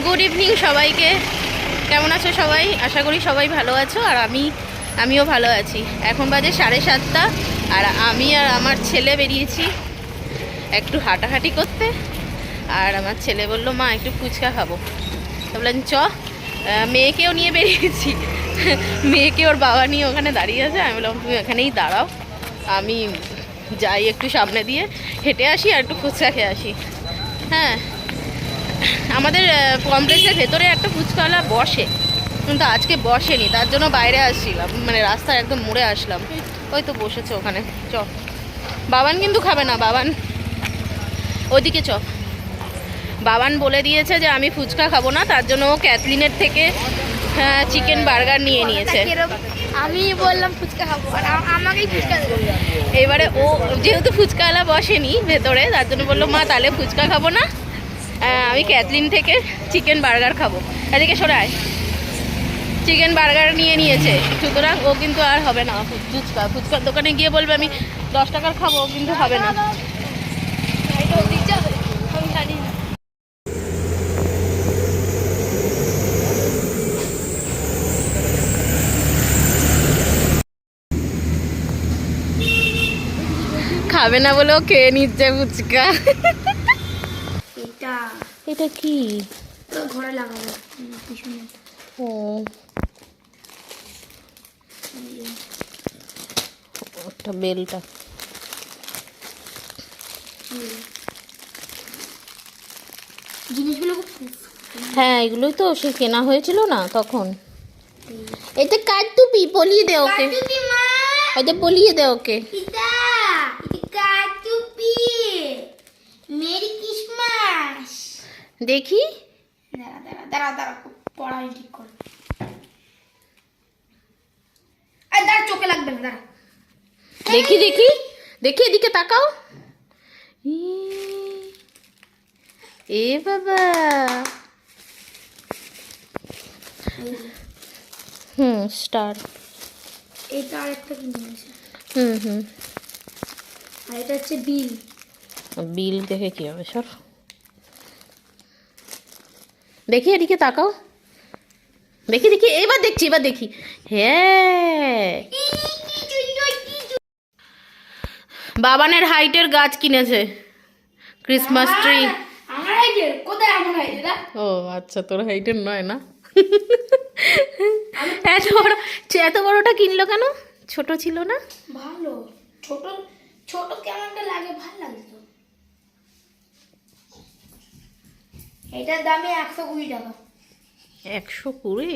Good evening সবাইকে। কেমন আছো সবাই? আশা করি সবাই ভালো আছো, আর আমিও ভালো আছি। এখন বাজে 7:30, আর আমি আর আমার ছেলে বেরিয়েছি একটু হাঁটাহাঁটি করতে। আর আমার ছেলে বলল, মা একটু ফুচকা খাবো। বললাম চ। মেয়েকেও নিয়ে বেরিয়েছি। মেয়েকে ওর বাবা নিয়ে ওখানে দাঁড়িয়ে আছে। আমি বললাম তুমি এখানেই দাঁড়াও, আমি যাই একটু সামনে দিয়ে হেঁটে আসি আর একটু ফুচকা খেয়ে আসি। হ্যাঁ, আমাদের কমপ্লেক্সের ভেতরে একটা ফুচকাওয়ালা বসে, কিন্তু আজকে বসেনি, তার জন্য বাইরে আসছিলাম, মানে রাস্তার একদম মোড়ে আসলাম। ওই তো বসেছে ওখানে। চ। বাবান কিন্তু খাবে না, বাবান ওদিকে চ। বাবান বলে দিয়েছে যে আমি ফুচকা খাবো না, তার জন্য ও ক্যাথলিনের থেকে চিকেন বার্গার নিয়ে নিয়েছে। আমি বললাম ফুচকা খাবো, আর আমাকেই ফুচকা দেবো। এবারে ও যেহেতু ফুচকাওয়ালা বসেনি ভেতরে, তার জন্য বললো মা তাহলে ফুচকা খাবো না, আমি ক্যাথলিন থেকে চিকেন বার্গার খাবো। এদিকে সরায়। চিকেন বার্গার নিয়ে নিয়েছে, সুতরাং ও কিন্তু আর হবে না ফুচকার দোকানে গিয়ে বলবে আমি 10 টাকার খাবো, কিন্তু হবে না। খাবে না বলেও খেয়ে নিচ্ছে ফুচকা। এটা কি? ঘরে লাগাবো পিছনে। ও ওটা বেলটা। জিনিসগুলো হ্যাঁ, এগুলোই তো সে কেনা হয়েছিল না তখন। এটা কাটুপি, বলিয়ে দে ওকে। এটা বলিয়ে দে ওকে। Merry Christmas. দেখি। দাঁড়া পড়াই ঠিক কর। আর দাঁড়া, চোখে লাগবে না, দাঁড়া। দেখি দেখি দেখি, এদিকে তাকাও। এ বাবা। স্টার। এটা আরেকটা কি নিয়েছে। হুম। আর এটা হচ্ছে বিল। বিল দেখে কি হবে, সর। দেখি এদিকে তাকাও। দেখি দেখি, এবার দেখি। হ্যাঁ, বাবানের হাইটের গাছ কিনেছে, ক্রিসমাস ট্রি। আমার হাইটের কোথায়? আমার হাইটের ও আচ্ছা, তোর হাইটের নয় না। এত বড়টা কিনলো কেন? ছোট ছিল না? ভালো। ছোট ছোট কেমনটা লাগে, ভালো লাগে তো। এটার দামে 120 টাকা। 120?